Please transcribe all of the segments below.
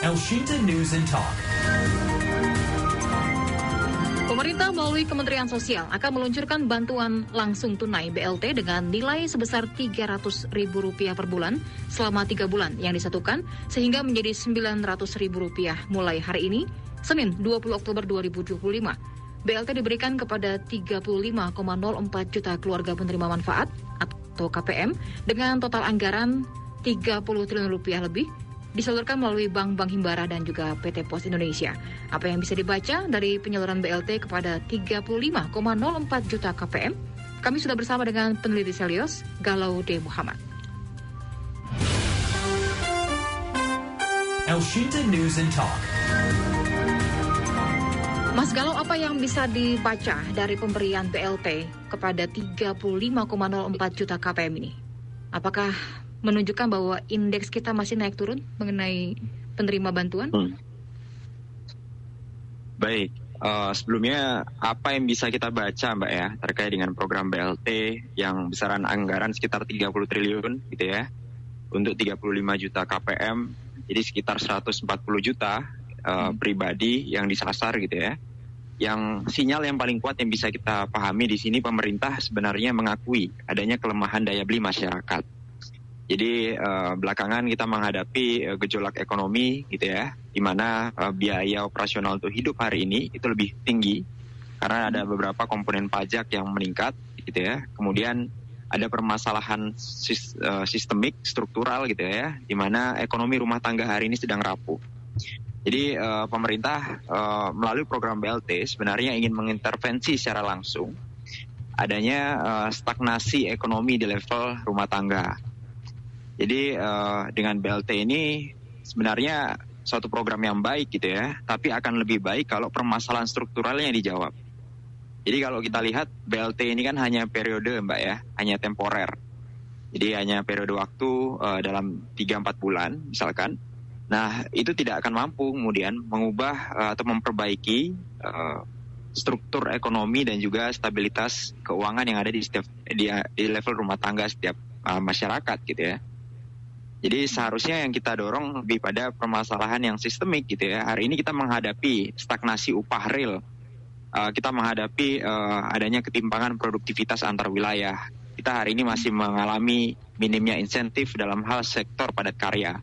Elshinta News and Talk. Pemerintah melalui Kementerian Sosial akan meluncurkan bantuan langsung tunai BLT dengan nilai sebesar Rp300.000 per bulan selama 3 bulan yang disatukan sehingga menjadi Rp900.000 mulai hari ini, Senin 20 Oktober 2025. BLT diberikan kepada 35,04 juta keluarga penerima manfaat atau KPM dengan total anggaran Rp30 triliun lebih disalurkan melalui bank-bank himbara dan juga PT Pos Indonesia. Apa yang bisa dibaca dari penyaluran BLT kepada 35,04 juta KPM? Kami sudah bersama dengan peneliti Selios, Galau D. Muhammad. Elshinta News and Talk. Mas Galau, apa yang bisa dibaca dari pemberian BLT kepada 35,04 juta KPM ini? Apakah menunjukkan bahwa indeks kita masih naik turun mengenai penerima bantuan? Baik, sebelumnya apa yang bisa kita baca Mbak ya terkait dengan program BLT yang besaran anggaran sekitar 30 triliun gitu ya untuk 35 juta KPM, jadi sekitar 140 juta pribadi yang disasar gitu ya. Yang sinyal yang paling kuat yang bisa kita pahami di sini, pemerintah sebenarnya mengakui adanya kelemahan daya beli masyarakat. Jadi belakangan kita menghadapi gejolak ekonomi gitu ya, di mana biaya operasional untuk hidup hari ini itu lebih tinggi karena ada beberapa komponen pajak yang meningkat gitu ya. Kemudian ada permasalahan sistemik, struktural gitu ya, di mana ekonomi rumah tangga hari ini sedang rapuh. Jadi pemerintah melalui program BLT sebenarnya ingin mengintervensi secara langsung adanya stagnasi ekonomi di level rumah tangga. Jadi dengan BLT ini sebenarnya suatu program yang baik gitu ya, tapi akan lebih baik kalau permasalahan strukturalnya dijawab. Jadi kalau kita lihat BLT ini kan hanya periode Mbak ya, hanya temporer. Jadi hanya periode waktu dalam 3-4 bulan misalkan. Nah itu tidak akan mampu kemudian mengubah atau memperbaiki struktur ekonomi dan juga stabilitas keuangan yang ada di level rumah tangga setiap masyarakat gitu ya. Jadi seharusnya yang kita dorong lebih pada permasalahan yang sistemik gitu ya. Hari ini kita menghadapi stagnasi upah real. Kita menghadapi adanya ketimpangan produktivitas antar wilayah. Kita hari ini masih mengalami minimnya insentif dalam hal sektor padat karya.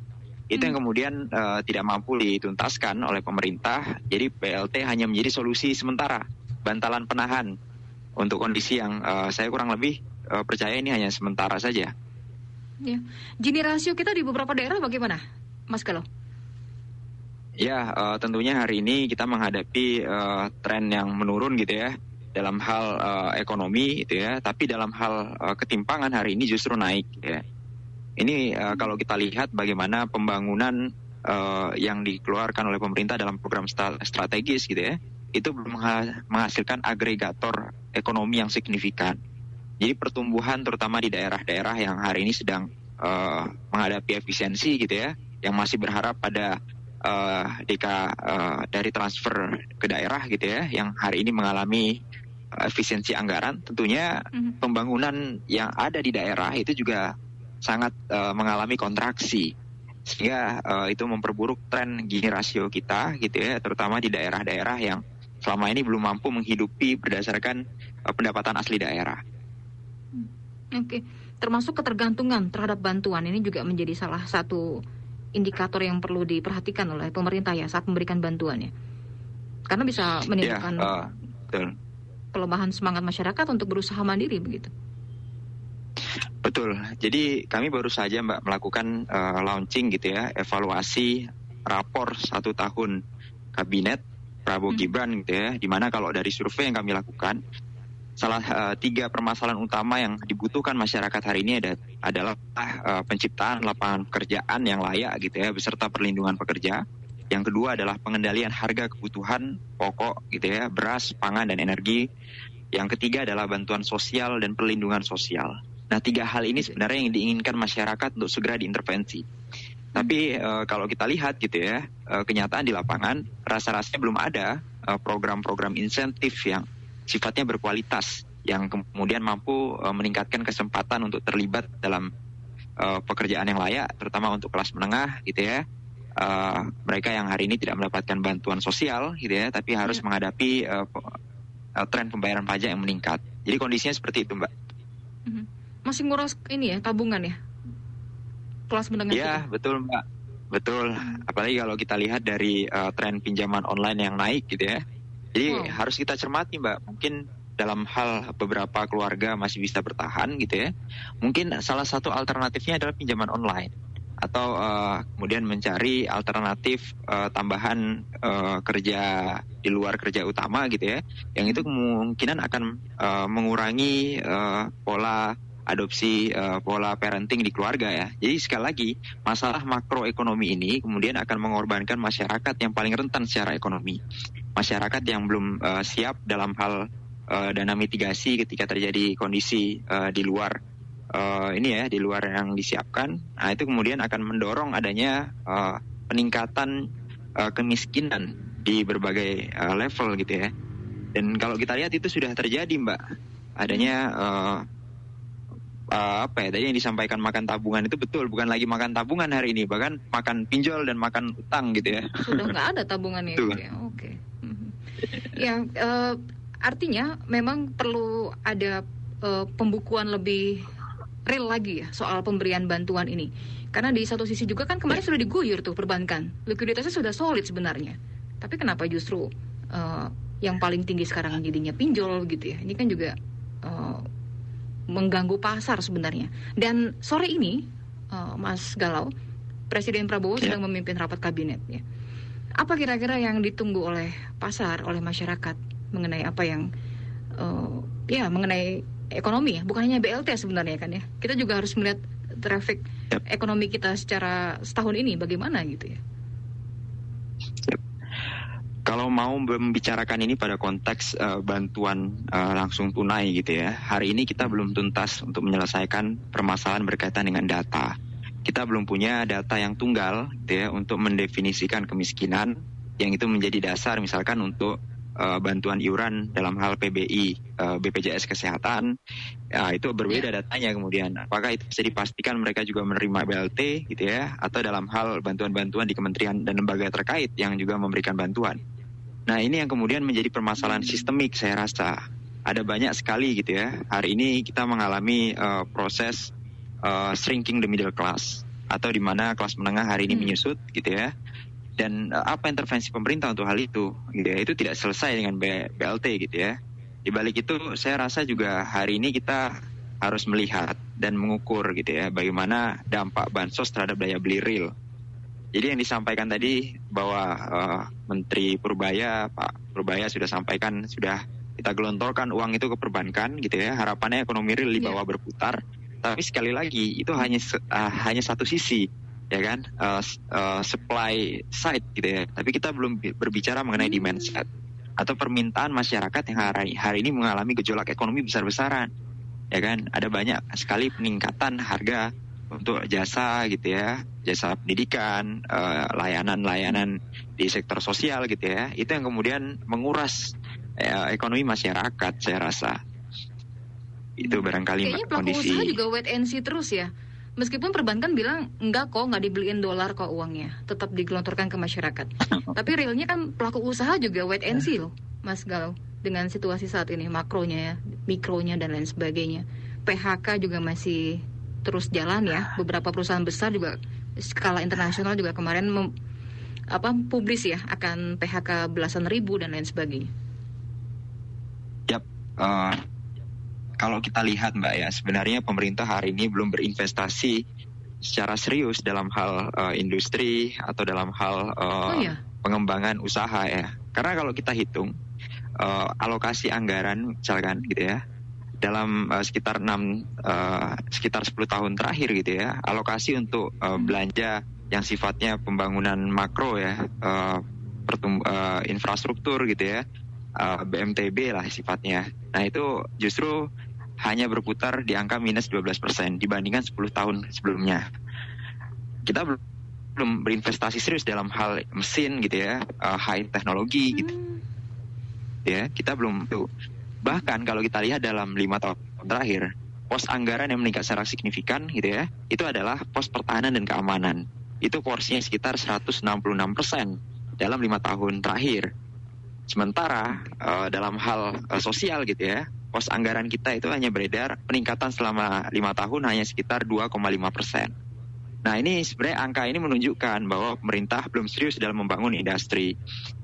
Itu yang kemudian tidak mampu dituntaskan oleh pemerintah. Jadi BLT hanya menjadi solusi sementara, bantalan penahan untuk kondisi yang saya kurang lebih percaya ini hanya sementara saja. Ya. Gini rasio kita di beberapa daerah bagaimana, Mas Galau? Ya, tentunya hari ini kita menghadapi tren yang menurun gitu ya dalam hal ekonomi gitu ya, tapi dalam hal ketimpangan hari ini justru naik gitu ya. Ini kalau kita lihat bagaimana pembangunan yang dikeluarkan oleh pemerintah dalam program strategis gitu ya, itu menghasilkan agregator ekonomi yang signifikan. Jadi pertumbuhan terutama di daerah-daerah yang hari ini sedang menghadapi efisiensi gitu ya, yang masih berharap pada dari transfer ke daerah gitu ya, yang hari ini mengalami efisiensi anggaran, tentunya pembangunan yang ada di daerah itu juga sangat mengalami kontraksi, sehingga itu memperburuk tren Gini rasio kita gitu ya, terutama di daerah-daerah yang selama ini belum mampu menghidupi berdasarkan pendapatan asli daerah. Oke, termasuk ketergantungan terhadap bantuan ini juga menjadi salah satu indikator yang perlu diperhatikan oleh pemerintah ya saat memberikan bantuannya. Karena bisa menimbulkan pelemahan semangat masyarakat untuk berusaha mandiri begitu. Betul. Jadi kami baru saja Mbak melakukan launching gitu ya, evaluasi rapor 1 tahun kabinet Prabowo Gibran gitu ya, di mana kalau dari survei yang kami lakukan, salah 3 permasalahan utama yang dibutuhkan masyarakat hari ini adalah penciptaan lapangan pekerjaan yang layak gitu ya, beserta perlindungan pekerja. Yang kedua adalah pengendalian harga kebutuhan pokok gitu ya, beras, pangan, dan energi. Yang ketiga adalah bantuan sosial dan perlindungan sosial. Nah 3 hal ini sebenarnya yang diinginkan masyarakat untuk segera diintervensi. Tapi kalau kita lihat gitu ya, kenyataan di lapangan rasa-rasanya belum ada program-program insentif yang sifatnya berkualitas, yang kemudian mampu meningkatkan kesempatan untuk terlibat dalam pekerjaan yang layak, terutama untuk kelas menengah gitu ya, mereka yang hari ini tidak mendapatkan bantuan sosial gitu ya, tapi harus menghadapi tren pembayaran pajak yang meningkat. Jadi kondisinya seperti itu, Mbak. Masih nguras ini ya, tabungan ya? Kelas menengah. Iya, betul, Mbak. Betul. Apalagi kalau kita lihat dari tren pinjaman online yang naik gitu ya. Jadi harus kita cermati, Mbak. Mungkin dalam hal beberapa keluarga masih bisa bertahan gitu ya. Mungkin salah satu alternatifnya adalah pinjaman online. Atau kemudian mencari alternatif tambahan kerja di luar kerja utama gitu ya. Yang itu kemungkinan akan mengurangi pola adopsi pola parenting di keluarga ya. Jadi sekali lagi masalah makroekonomi ini kemudian akan mengorbankan masyarakat yang paling rentan secara ekonomi. Masyarakat yang belum siap dalam hal dana mitigasi ketika terjadi kondisi di luar di luar yang disiapkan. Nah itu kemudian akan mendorong adanya peningkatan kemiskinan di berbagai level gitu ya. Dan kalau kita lihat itu sudah terjadi, Mbak. Adanya tadi yang disampaikan makan tabungan itu betul, bukan lagi makan tabungan hari ini, bahkan makan pinjol dan makan utang gitu ya. Sudah nggak ada tabungannya gitu ya. Oke. Ya, artinya memang perlu ada pembukuan lebih real lagi ya soal pemberian bantuan ini. Karena di satu sisi juga kan kemarin sudah diguyur tuh perbankan, likuiditasnya sudah solid sebenarnya. Tapi kenapa justru yang paling tinggi sekarang jadinya pinjol gitu ya? Ini kan juga mengganggu pasar sebenarnya. Dan sore ini, Mas Galau, Presiden Prabowo sedang memimpin rapat kabinet. Ya. Apa kira-kira yang ditunggu oleh pasar, oleh masyarakat mengenai apa yang, mengenai ekonomi ya, bukan hanya BLT sebenarnya kan ya. Kita juga harus melihat traffic ekonomi kita secara setahun ini bagaimana gitu ya. Kalau mau membicarakan ini pada konteks bantuan langsung tunai gitu ya, hari ini kita belum tuntas untuk menyelesaikan permasalahan berkaitan dengan data. Kita belum punya data yang tunggal gitu ya, untuk mendefinisikan kemiskinan yang itu menjadi dasar misalkan untuk bantuan iuran dalam hal PBI, BPJS Kesehatan. Ya, itu berbeda datanya kemudian. Apakah itu bisa dipastikan mereka juga menerima BLT gitu ya, atau dalam hal bantuan-bantuan di kementerian dan lembaga terkait yang juga memberikan bantuan. Nah ini yang kemudian menjadi permasalahan sistemik saya rasa. Ada banyak sekali gitu ya. Hari ini kita mengalami proses shrinking the middle class. Atau di mana kelas menengah hari ini menyusut gitu ya. Dan apa intervensi pemerintah untuk hal itu gitu ya. Itu tidak selesai dengan BLT gitu ya. Di balik itu saya rasa juga hari ini kita harus melihat dan mengukur gitu ya. Bagaimana dampak bansos terhadap daya beli real. Jadi yang disampaikan tadi bahwa Menteri Purbaya, Pak Purbaya sudah sampaikan, sudah kita gelontorkan uang itu ke perbankan gitu ya. Harapannya ekonomi real di bawah berputar. Tapi sekali lagi itu hanya satu sisi ya kan, supply side gitu ya. Tapi kita belum berbicara mengenai demand side atau permintaan masyarakat yang hari ini mengalami gejolak ekonomi besar-besaran. Ya kan, ada banyak sekali peningkatan harga untuk jasa gitu ya, jasa pendidikan, layanan-layanan di sektor sosial gitu ya. Itu yang kemudian menguras ekonomi masyarakat saya rasa. Itu barangkali kayaknya pelaku kondisi. Usaha juga wait and see terus ya. Meskipun perbankan bilang enggak kok, nggak dibeliin dolar kok uangnya, tetap digelontorkan ke masyarakat. Tapi realnya kan pelaku usaha juga wait and see loh, Mas Galau. Dengan situasi saat ini, makronya ya, mikronya dan lain sebagainya. PHK juga masih terus jalan ya. Beberapa perusahaan besar juga skala internasional juga kemarin publis ya akan PHK belasan ribu dan lain sebagainya. Yap. Kalau kita lihat Mbak ya, sebenarnya pemerintah hari ini belum berinvestasi secara serius dalam hal industri atau dalam hal pengembangan usaha ya. Karena kalau kita hitung alokasi anggaran misalkan gitu ya, dalam sekitar 10 tahun terakhir gitu ya, alokasi untuk belanja yang sifatnya pembangunan makro ya, infrastruktur gitu ya, BMTB lah sifatnya. Nah itu justru hanya berputar di angka minus 12% dibandingkan 10 tahun sebelumnya. Kita belum berinvestasi serius dalam hal mesin gitu ya, high teknologi gitu. Ya, kita belum tuh. Bahkan kalau kita lihat dalam 5 tahun terakhir, pos anggaran yang meningkat secara signifikan gitu ya, itu adalah pos pertahanan dan keamanan. itu porsinya sekitar 166% dalam 5 tahun terakhir. Sementara dalam hal sosial gitu ya, pos anggaran kita itu hanya beredar peningkatan selama 5 tahun hanya sekitar 2,5%. Nah ini sebenarnya angka ini menunjukkan bahwa pemerintah belum serius dalam membangun industri.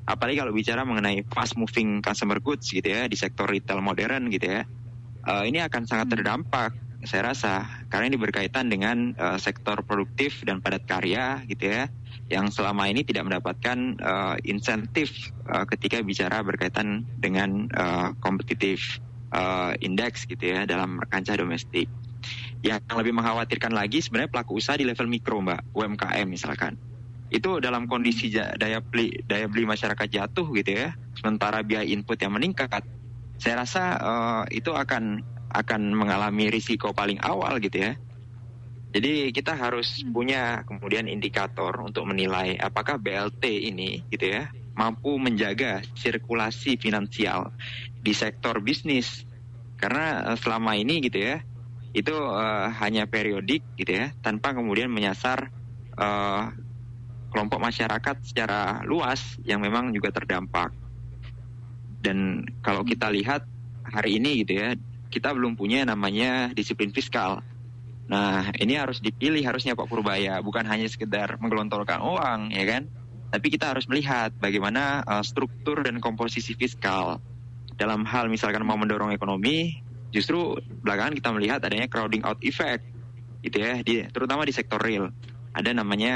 Apalagi kalau bicara mengenai fast moving consumer goods gitu ya, di sektor retail modern gitu ya. Ini akan sangat terdampak saya rasa, karena ini berkaitan dengan sektor produktif dan padat karya gitu ya, yang selama ini tidak mendapatkan insentif ketika bicara berkaitan dengan kompetitif indeks gitu ya dalam kancah domestik. Yang lebih mengkhawatirkan lagi sebenarnya pelaku usaha di level mikro, Mbak, UMKM misalkan. Itu dalam kondisi daya beli masyarakat jatuh gitu ya, sementara biaya input yang meningkat, saya rasa itu akan mengalami risiko paling awal gitu ya. Jadi kita harus punya kemudian indikator untuk menilai apakah BLT ini gitu ya mampu menjaga sirkulasi finansial di sektor bisnis. Karena selama ini gitu ya itu hanya periodik gitu ya, tanpa kemudian menyasar kelompok masyarakat secara luas yang memang juga terdampak. Dan kalau kita lihat hari ini gitu ya, kita belum punya namanya disiplin fiskal. Nah ini harus dipilih harusnya Pak Purbaya, bukan hanya sekedar menggelontorkan uang ya kan, tapi kita harus melihat bagaimana struktur dan komposisi fiskal dalam hal misalkan mau mendorong ekonomi. Justru belakangan kita melihat adanya crowding out effect gitu ya, terutama di sektor real. Ada namanya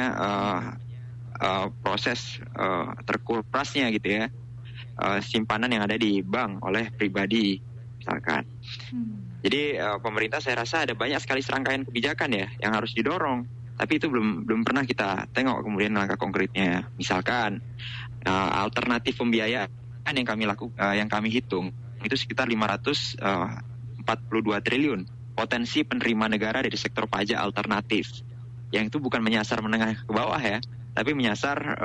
proses terkurasnya gitu ya, simpanan yang ada di bank oleh pribadi misalkan. Jadi pemerintah saya rasa ada banyak sekali serangkaian kebijakan ya yang harus didorong, tapi itu belum pernah kita tengok kemudian langkah konkretnya. Misalkan alternatif pembiayaan yang kami hitung itu sekitar 542 triliun potensi penerima negara dari sektor pajak alternatif, yang itu bukan menyasar menengah ke bawah ya, tapi menyasar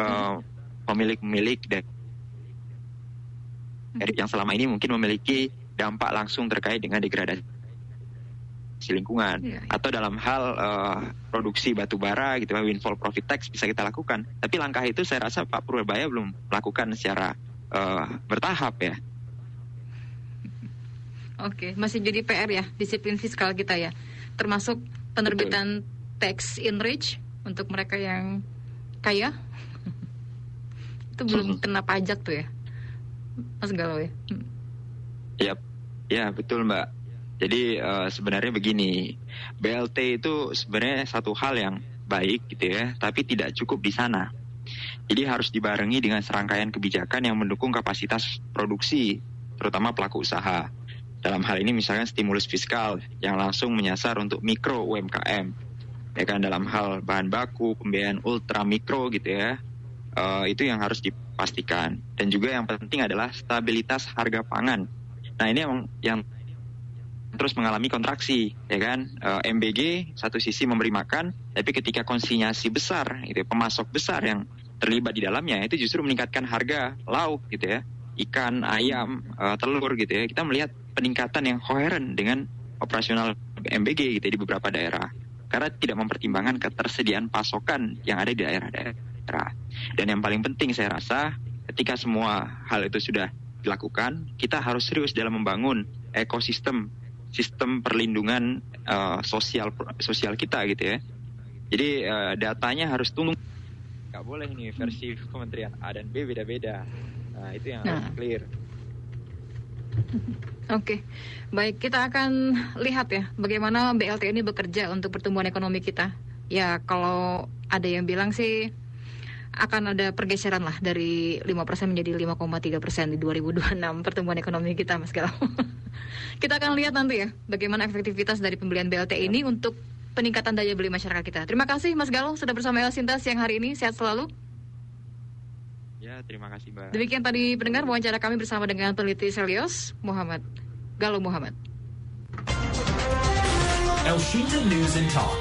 pemilik-pemilik dari yang selama ini mungkin memiliki dampak langsung terkait dengan degradasi lingkungan, atau dalam hal produksi batu bara gitu, windfall profit tax bisa kita lakukan. Tapi langkah itu saya rasa Pak Purbaya belum melakukan secara bertahap ya. Oke, masih jadi PR ya disiplin fiskal kita ya, termasuk penerbitan tax enrich untuk mereka yang kaya. Itu belum kena pajak tuh ya, Mas Galau ya. Ya betul Mbak. Jadi sebenarnya begini, BLT itu sebenarnya satu hal yang baik gitu ya, tapi tidak cukup di sana. Jadi harus dibarengi dengan serangkaian kebijakan yang mendukung kapasitas produksi, terutama pelaku usaha. Dalam hal ini misalnya stimulus fiskal yang langsung menyasar untuk mikro UMKM, ya kan, dalam hal bahan baku, pembiayaan ultra mikro gitu ya, itu yang harus dipastikan. Dan juga yang penting adalah stabilitas harga pangan. Nah ini yang terus mengalami kontraksi, ya kan. MBG satu sisi memberi makan, tapi ketika konsinyasi besar, gitu, pemasok besar yang terlibat di dalamnya, itu justru meningkatkan harga lauk gitu ya, ikan, ayam, telur gitu ya. Kita melihat peningkatan yang koheren dengan operasional MBG gitu ya, di beberapa daerah, karena tidak mempertimbangkan ketersediaan pasokan yang ada di daerah-daerah. Dan yang paling penting saya rasa ketika semua hal itu sudah dilakukan, kita harus serius dalam membangun ekosistem sistem perlindungan sosial kita gitu ya. Jadi datanya harus tunggu, nggak boleh ini versi Kementerian A dan B beda-beda. Nah itu yang harus clear. Oke, baik, kita akan lihat ya bagaimana BLT ini bekerja untuk pertumbuhan ekonomi kita. Ya kalau ada yang bilang sih akan ada pergeseran lah dari 5% menjadi 5,3% di 2026 pertumbuhan ekonomi kita, Mas Galau. Kita akan lihat nanti ya bagaimana efektivitas dari pembelian BLT ini untuk peningkatan daya beli masyarakat kita. Terima kasih Mas Galau sudah bersama El Sinta siang hari ini, sehat selalu. Ya, terima kasih Mbak. Demikian tadi pendengar wawancara kami bersama dengan peneliti Selyos Galau Muhammad. El Sinta News and Talk.